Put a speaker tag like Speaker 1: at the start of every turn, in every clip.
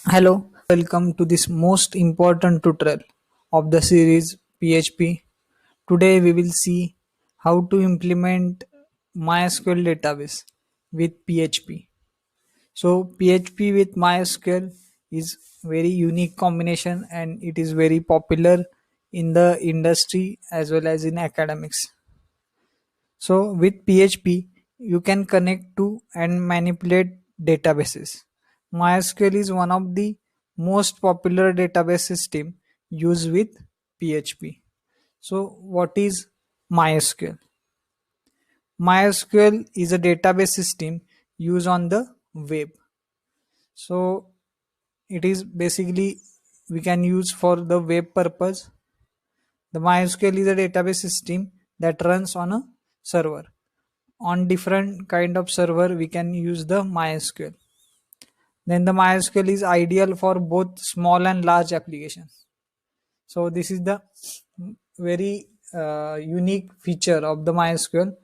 Speaker 1: Hello, welcome to this most important tutorial of the series PHP. Today we will see how to implement MySQL database with PHP. So PHP with MySQL is very unique combination and it is very popular in the industry as well as in academics. So with PHP, you can connect to and manipulate databases. MySQL is one of the most popular database system used with PHP. So what is MySQL? MySQL is a database system used on the web. So it is basically we can use for the web purpose. The MySQL is a database system that runs on a server. On different kind of server we can use the MySQL. Then the MySQL is ideal for both small and large applications. So this is the very unique feature of the MySQL.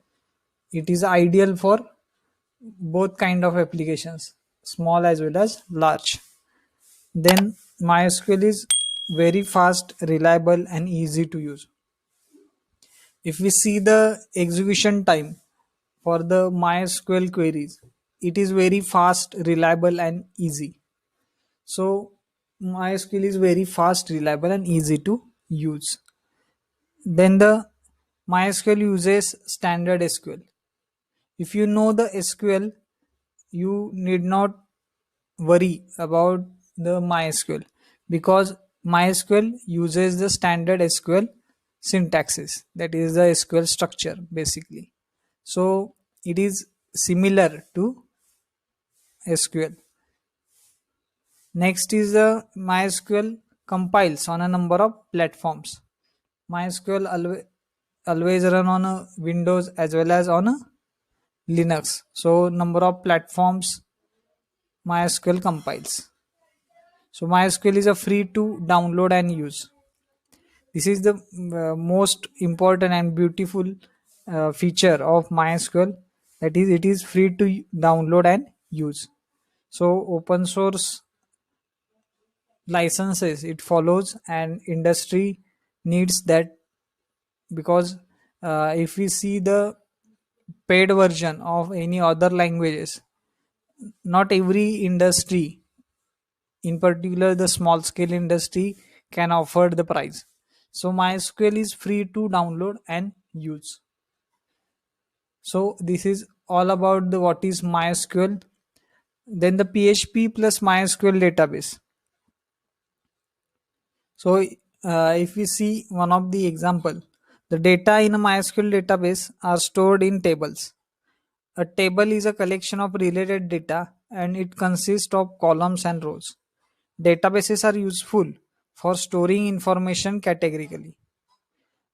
Speaker 1: It is ideal for both kind of applications, small as well as large. Then MySQL is very fast, reliable and easy to use. If we see the execution time for the MySQL queries, it is very fast, reliable and easy. So MySQL is very fast, reliable and easy to use. Then the MySQL uses standard SQL. If you know the SQL, you need not worry about the MySQL because MySQL uses the standard SQL syntaxes, that is the SQL structure basically. So it is similar to SQL. Next is the MySQL compiles on a number of platforms. MySQL always run on a Windows as well as on a Linux. So number of platforms MySQL compiles. So MySQL is a free to download and use. This is the most important and beautiful feature of MySQL. That is, it is free to download and use. So open source licenses it follows, and industry needs that because if we see the paid version of any other languages, not every industry, in particular the small scale industry, can offer the price. So MySQL is free to download and use. So this is all about the what is MySQL. Then the PHP plus MySQL database. So if we see one of the example, the data in a MySQL database are stored in tables. A table is a collection of related data and it consists of columns and rows. Databases are useful for storing information categorically.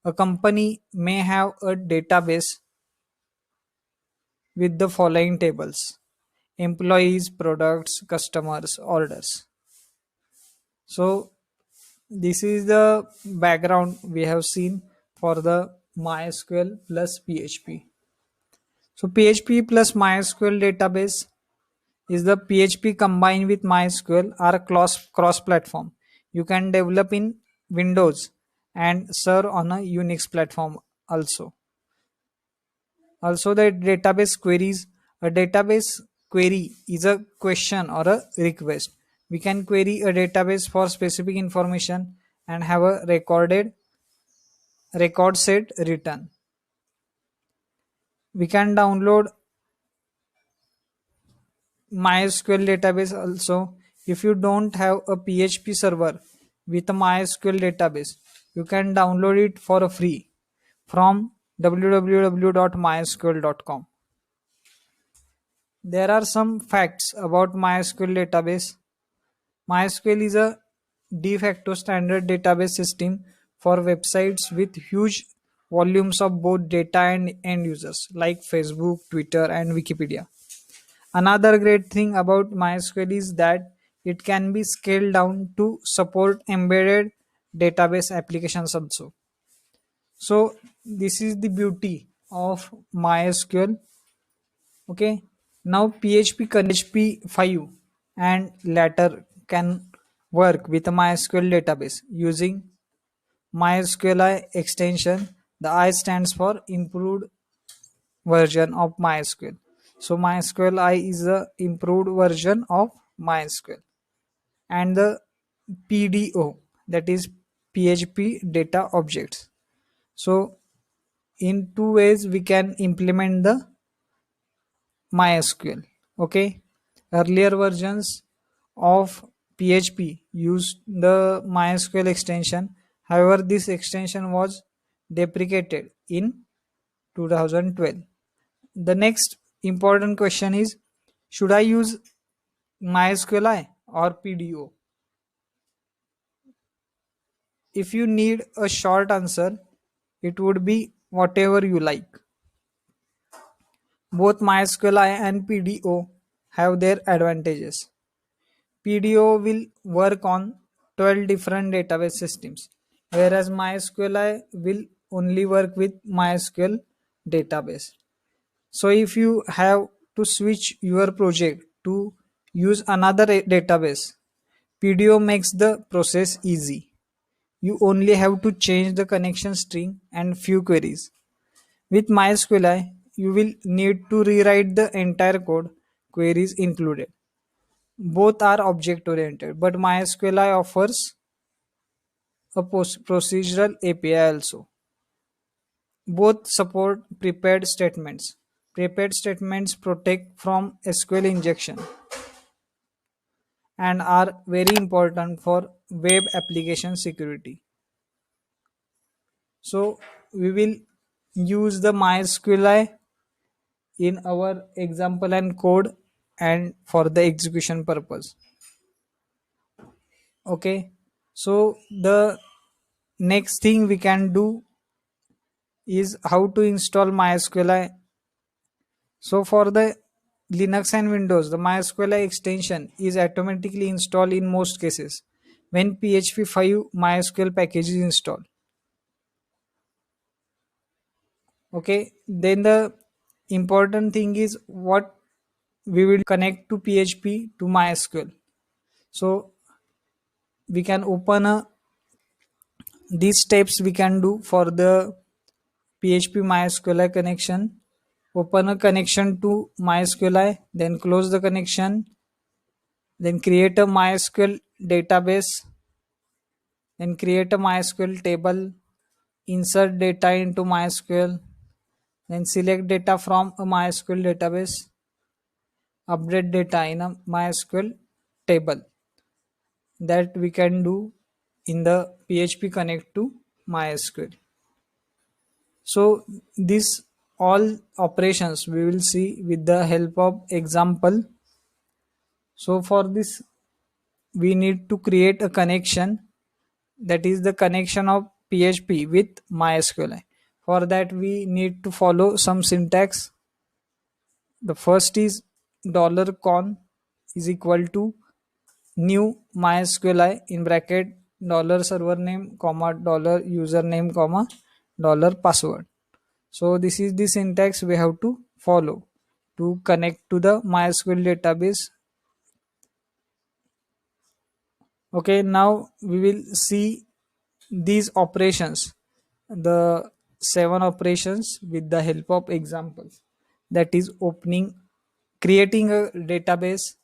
Speaker 1: A company may have a database with the following tables: employees, products, customers, orders. So this is the background we have seen for the MySQL plus PHP. So PHP plus MySQL database is the PHP combined with MySQL are cross platform. You can develop in Windows and serve on a Unix platform also. Also the database queries. A database query is a question or a request. We can query a database for specific information and have a record set return. We can download MySQL database also. If you don't have a PHP server with a MySQL database, you can download it for free from www.mysql.com. There are some facts about MySQL database. MySQL is a de facto standard database system for websites with huge volumes of both data and end users like Facebook, Twitter, and Wikipedia. Another great thing about MySQL is that it can be scaled down to support embedded database applications also. So this is the beauty of MySQL. Okay. Now PHP 5 and later can work with a MySQL database using MySQLi extension. The I stands for improved version of MySQL. So MySQLi is the improved version of MySQL. And the PDO, that is PHP data objects. So in two ways we can implement the MySQL. Okay, earlier versions of PHP used the MySQL extension. However, this extension was deprecated in 2012. The next important question is, should I use MySQLi or PDO? If you need a short answer, it would be whatever you like. Both MySQLi and PDO have their advantages. PDO will work on 12 different database systems, whereas MySQLi will only work with MySQL database. So if you have to switch your project to use another database, PDO makes the process easy. You only have to change the connection string and few queries. With MySQLi, you will need to rewrite the entire code, queries included. Both are object oriented, but MySQLi offers a procedural API also. Both support prepared statements. Prepared statements protect from SQL injection and are very important for web application security. So we will use the MySQLi in our example and code and for the execution purpose. Okay, so the next thing we can do is how to install MySQLi. So for the Linux and Windows, the MySQLi extension is automatically installed in most cases when PHP 5 MySQL package is installed. Okay, then the important thing is what we will connect to PHP to MySQL. So we can open a these steps we can do for the PHP MySQLi connection. Open a connection to MySQLi, then close the connection, then create a MySQL database, then create a MySQL table, insert data into MySQL, then select data from a MySQL database, update data in a MySQL table. That we can do in the PHP connect to MySQL. So these all operations we will see with the help of example. So for this we need to create a connection, that is the connection of PHP with MySQL. For that we need to follow some syntax. The first is $con is equal to new MySQLi in bracket $server name comma $username comma $password. So this is the syntax we have to follow to connect to the MySQL database. Okay, now we will see these operations, the 7 operations with the help of examples. That is opening, creating a database,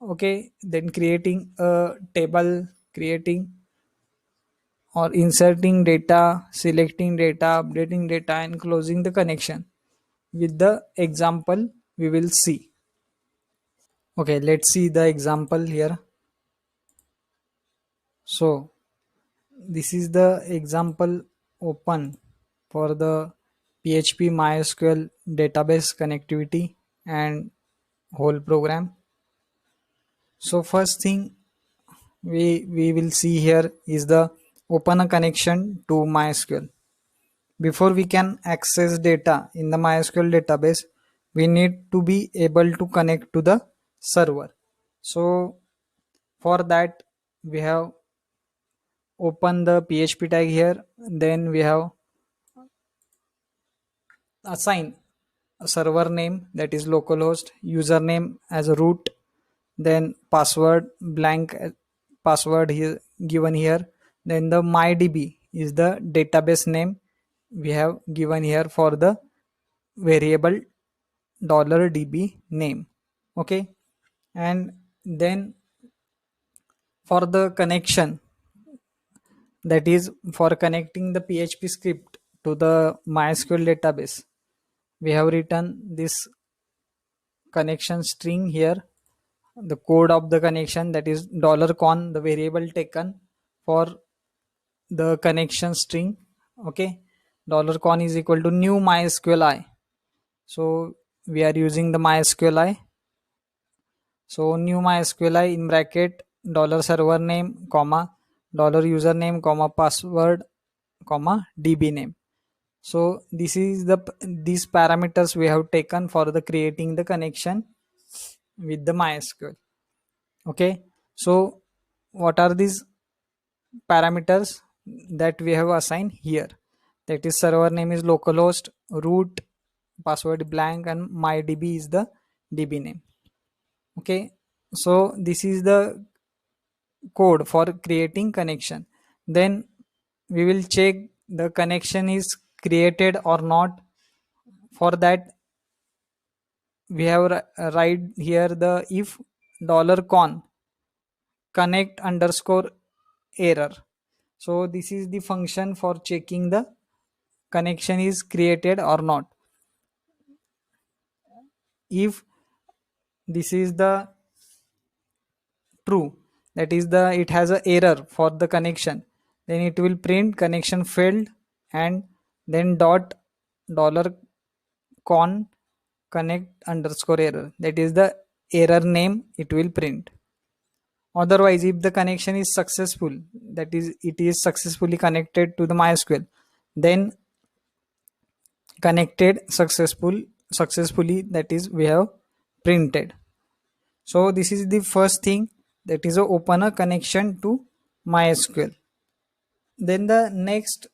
Speaker 1: okay, then creating a table, creating or inserting data, selecting data, updating data, and closing the connection. With the example we will see. Okay, let's see the example here. So this is the example open for the PHP MySQL database connectivity and whole program. So first thing we will see here is the open a connection to MySQL. Before we can access data in the MySQL database, we need to be able to connect to the server. So for that we have open the PHP tag here, then we have assign a server name, that is localhost, username as a root, then password blank, password here given here. Then the mydb is the database name we have given here for the variable $db name. Okay, and then for the connection, that is for connecting the php script to the mysql database, we have written this connection string here, the code of the connection, that is $con, the variable taken for the connection string. Okay, $con is equal to new mysqli, so we are using the mysqli. So new mysqli in bracket $server name comma $username comma password comma db name. So this is the these parameters we have taken for the creating the connection with the mysql. Okay, so what are these parameters that we have assigned here? That is server name is localhost, root, password blank, and mydb is the db name. Okay, so this is the code for creating connection. Then we will check the connection is created or not. For that, we have write here the if $con connect underscore error. So this is the function for checking the connection is created or not. If this is the true, that is the it has a error for the connection, then it will print connection failed, and then dollar con connect underscore error, that is the error name it will print. Otherwise, if the connection is successful, that is it is successfully connected to the mysql, then connected successfully, that is we have printed. So this is the first thing, that is a open a connection to mysql. Then the next,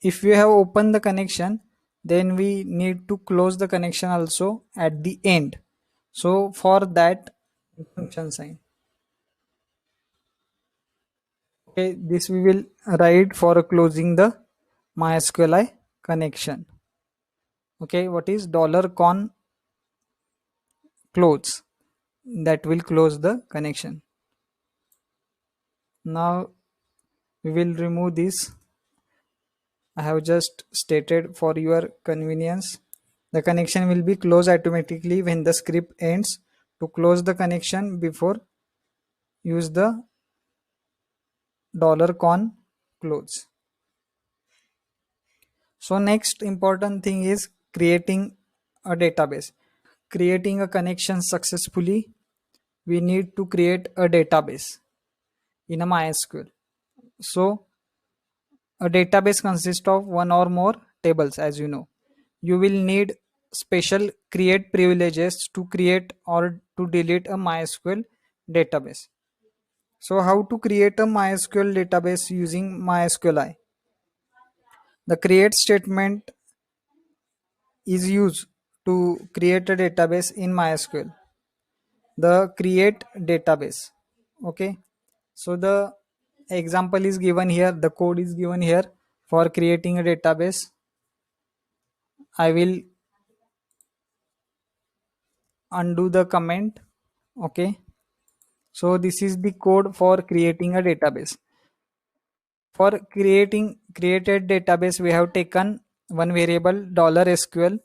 Speaker 1: if we have opened the connection, then we need to close the connection also at the end. So for that, function sign. Okay, this we will write for closing the mysqli connection. Okay, what is $con close, that will close the connection. Now we will remove this. I have just stated for your convenience. The connection will be closed automatically when the script ends. To close the connection before, use the $con close. So next important thing is creating a database. Creating a connection successfully, we need to create a database in a MySQL. So a database consists of one or more tables, as you know. You will need special create privileges to create or to delete a MySQL database. So how to create a MySQL database using MySQLi? The create statement is used to create a database in MySQL. The create database. Okay. So the example is given here, the code is given here for creating a database. I will undo the comment. Okay, so this is the code for creating a database. For creating created database, we have taken one variable $sql,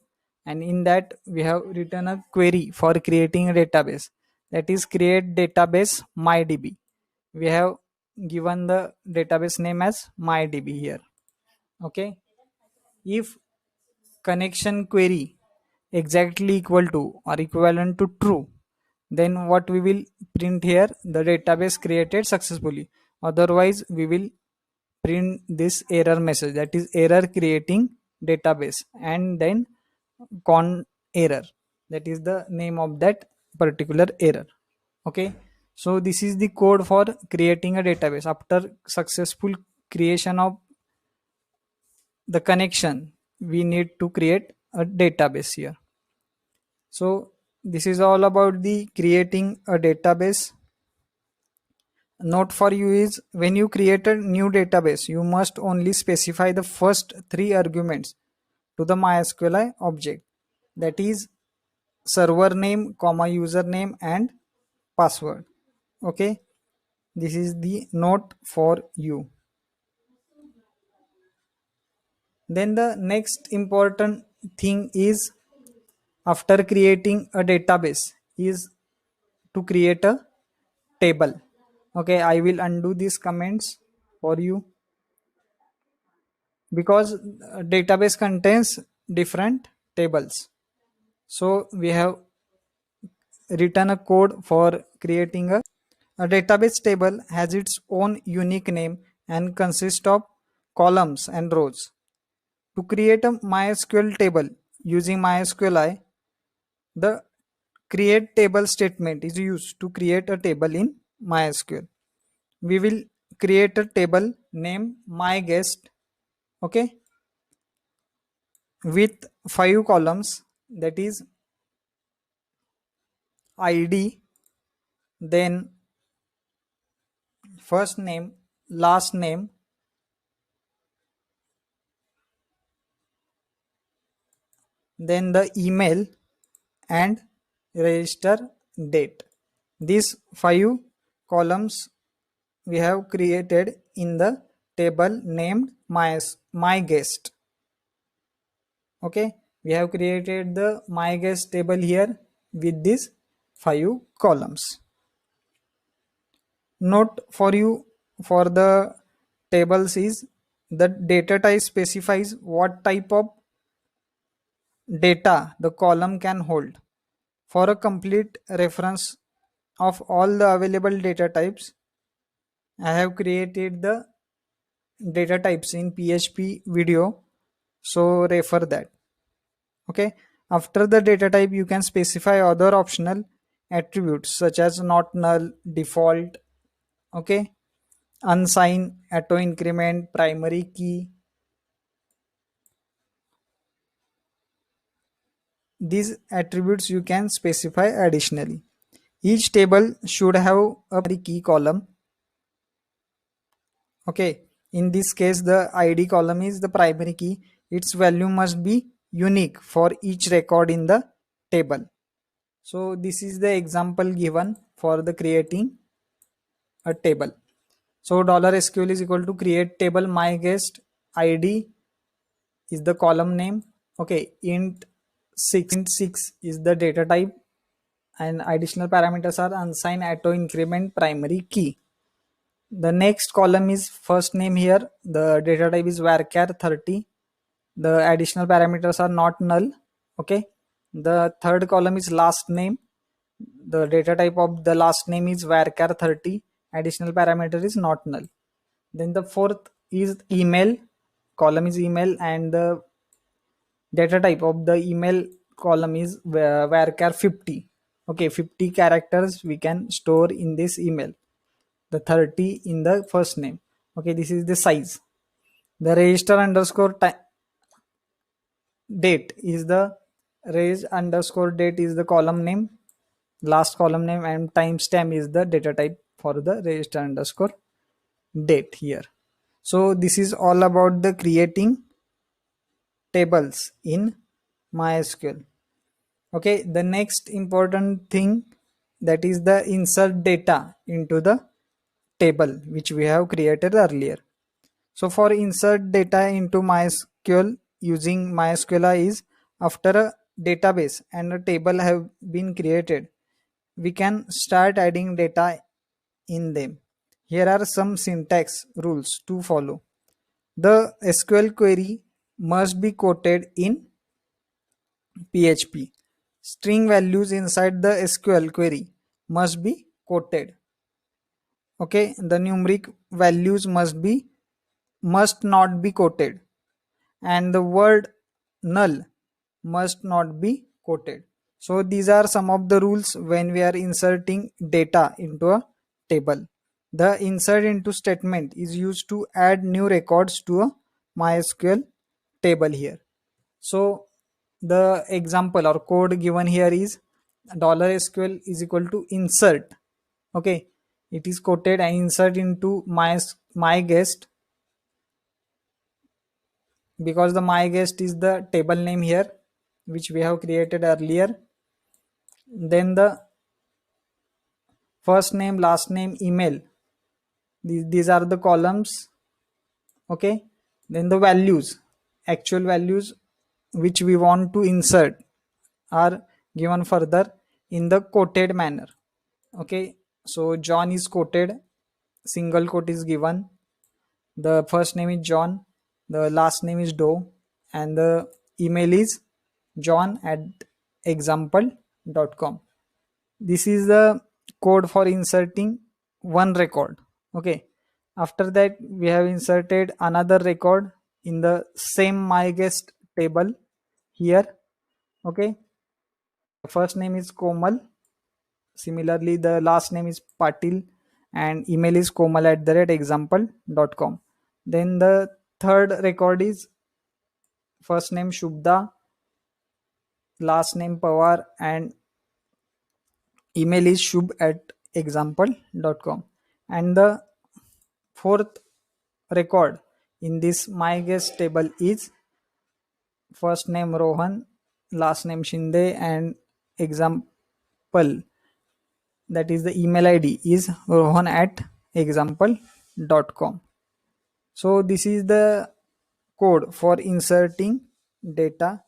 Speaker 1: and in that we have written a query for creating a database, that is create database mydb. We have given the database name as mydb here. Okay, if connection query exactly equal to or equivalent to true, then what we will print here, the database created successfully. Otherwise we will print this error message, that is error creating database, and then con error, that is the name of that particular error. Okay, so this is the code for creating a database. After successful creation of the connection, we need to create a database here. So this is all about the creating a database. Note for you is, when you create a new database, you must only specify the first three arguments to the MySQL object, that is server name, comma username and password. Okay, this is the note for you. Then the next important thing is, after creating a database, is to create a table. Okay, I will undo these comments for you, because database contains different tables. So we have written a code for creating a database. Table has its own unique name and consists of columns and rows. To create a MySQL table using MySQLi, the create table statement is used to create a table in MySQL. We will create a table name myGuest, okay, with 5 columns, that is ID, then first name, last name, then the email and register date. These 5 columns we have created in the table named my guest. Okay, we have created the my guest table here with these 5 columns. Note for you for the tables is, the data type specifies what type of data the column can hold. For a complete reference of all the available data types, I have created the data types in PHP video, so refer that. Okay, after the data type you can specify other optional attributes such as not null, default, okay, unsigned, auto increment, primary key. These attributes you can specify additionally. Each table should have a primary key column. Okay, in this case the ID column is the primary key. Its value must be unique for each record in the table. So this is the example given for the creating a table. So $SQL is equal to create table my guest, ID is the column name, okay, int 6 is the data type, and additional parameters are unsigned, auto increment, primary key. The next column is first name. Here the data type is varchar 30. The additional parameters are not null. Okay. The third column is last name. The data type of the last name is varchar 30. Additional parameter is not null. Then the fourth is email. Column is email, and the data type of the email column is varchar 50. Okay, 50 characters we can store in this email. The 30 in the first name. Okay, this is the size. The register underscore date is the date is the column name, last column name, and timestamp is the data type for the register underscore date here. So this is all about the creating tables in MySQL. Okay, the next important thing, that is the insert data into the table which we have created earlier. So for insert data into MySQL using MySQL is, after a database and a table have been created, we can start adding data in them. Here are some syntax rules to follow. The SQL query must be quoted in PHP. String values inside the SQL query must be quoted. Okay, the numeric values must not be quoted, and the word null must not be quoted. So these are some of the rules when we are inserting data into a table. The insert into statement is used to add new records to a MySQL table here. So the example or code given here is, $SQL is equal to insert. Okay, it is quoted and insert into my guest, because the my guest is the table name here which we have created earlier. Then the first name, last name, email, these are the columns. Okay, then the values, actual values which we want to insert, are given further in the quoted manner. Okay, so John is quoted, single quote is given, the first name is John, the last name is Doe, and the email is john@example.com. This is the code for inserting one record. Okay, after that we have inserted another record in the same my guest table here. Okay, the first name is Komal, similarly the last name is Patil, and email is komal@example.com. Then the third record is first name Shubda, last name Pawar, and email is shub@example.com. And the fourth record in this my guest table is first name Rohan, last name Shinde, and example, that is the email ID is rohan@example.com. So this is the code for inserting data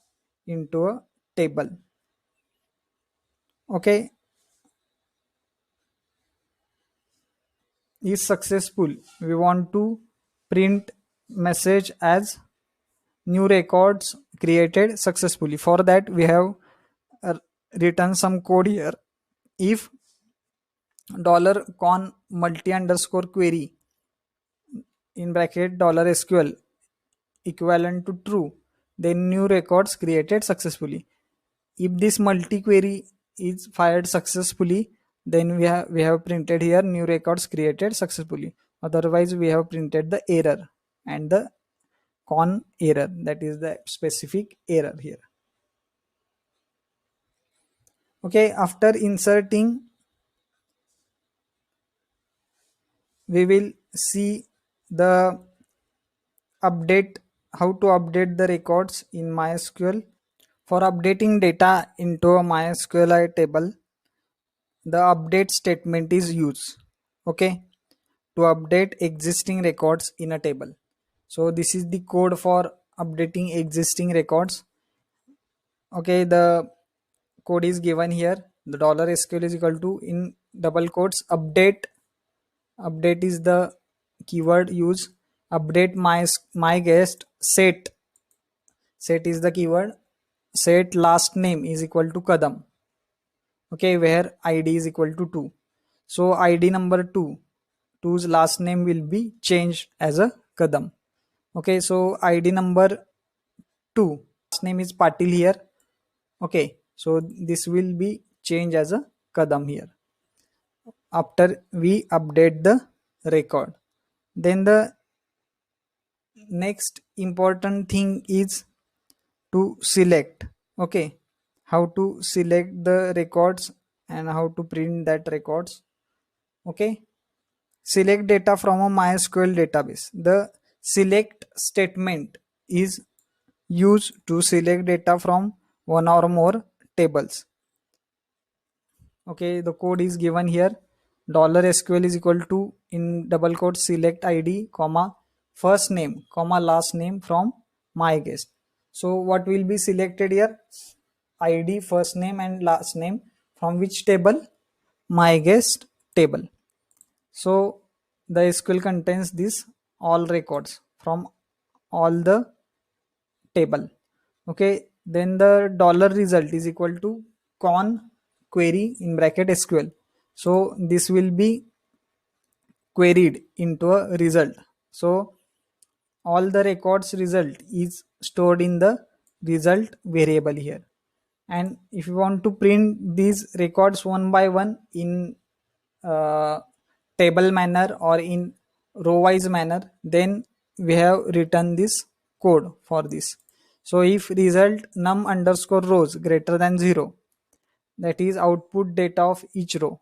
Speaker 1: into a table. Okay, is successful, we want to print message as new records created successfully. For that we have written some code here. If $con multi underscore query in bracket $SQL equivalent to true, then new records created successfully. If this multi query is fired successfully, then we have printed here new records created successfully. Otherwise we have printed the error and the con error, that is the specific error here. Okay, after inserting we will see the update, how to update the records in MySQL. For updating data into a MySQL table, the update statement is used, okay, to update existing records in a table. So this is the code for updating existing records. Okay, the code is given here. The $SQL is equal to, in double quotes, update. Update is the keyword used. Update my guest set. Set is the keyword. Set last name is equal to Kadam. Okay, where ID is equal to 2. So ID number 2, 2's last name will be changed as a Kadam. Okay, so ID number 2, last name is Patil here. Okay, so this will be changed as a Kadam here after we update the record. Then the next important thing is to select. Okay, how to select the records and how to print that records. Okay, select data from a MySQL database. The select statement is used to select data from one or more tables. Okay, the code is given here. $SQL is equal to, in double quotes, select ID comma first name comma last name from my guest. So what will be selected here? ID, first name, and last name from which table? My guest table. So the SQL contains this all records from all the table. Okay, then the $result is equal to con query in bracket SQL. So this will be queried into a result. So all the records result is stored in the result variable here. And if you want to print these records one by one in table manner or in row wise manner, then we have written this code for this. So if result num underscore rows greater than 0, that is output data of each row,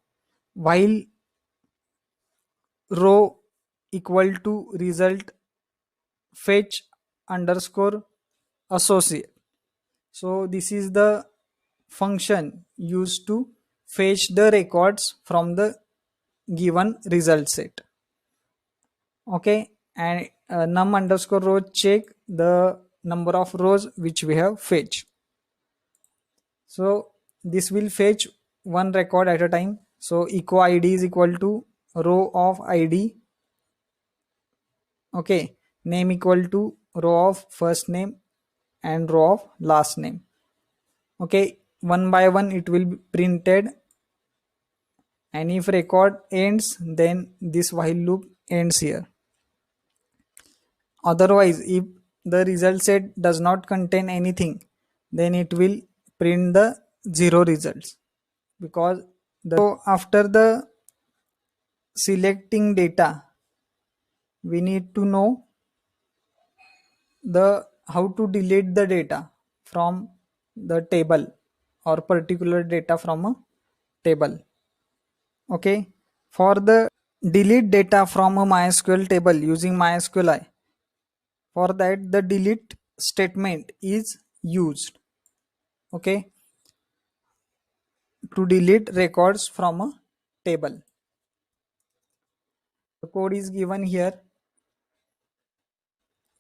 Speaker 1: while row equal to result fetch underscore associate. So this is the function used to fetch the records from the given result set. Okay, and num underscore row check the number of rows which we have fetched. So this will fetch one record at a time. So echo id is equal to row of id. Okay, name equal to row of first name and row of last name. Okay, one by one it will be printed, and if record ends, then this while loop ends here. Otherwise, if the result set does not contain anything, then it will print the zero results, because so after the selecting data, we need to know the how to delete the data from the table, or particular data from a table. Okay, for the delete data from a MySQL table using MySQLi, for that the delete statement is used. Okay, to delete records from a table. The code is given here.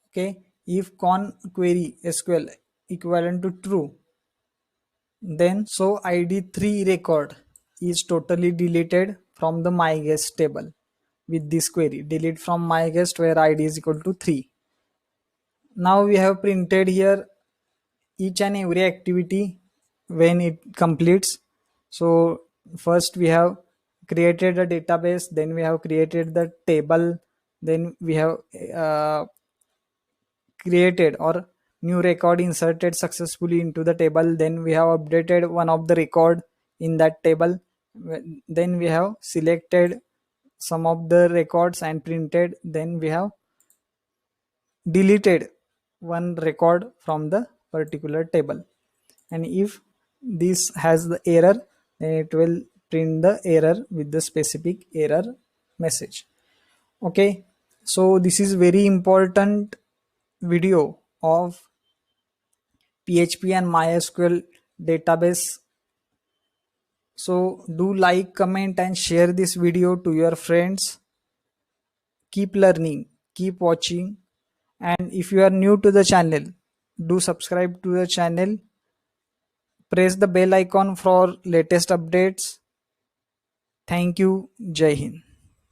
Speaker 1: Okay, if con query SQL equivalent to true, then so id3 record is totally deleted from the myguest table with this query, delete from myguest where id is equal to 3. Now we have printed here each and every activity when it completes. So first we have created a database, then we have created the table, then we have created or new record inserted successfully into the table, then we have updated one of the record in that table, then we have selected some of the records and printed, then we have deleted one record from the particular table. And if this has the error, then it will print the error with the specific error message. Okay, so this is very important video of PHP and MySQL database. So do like, comment and share this video to your friends. Keep learning, keep watching, and if you are new to the channel, do subscribe to the channel. Press the bell icon for latest updates. Thank you. Jai Hind.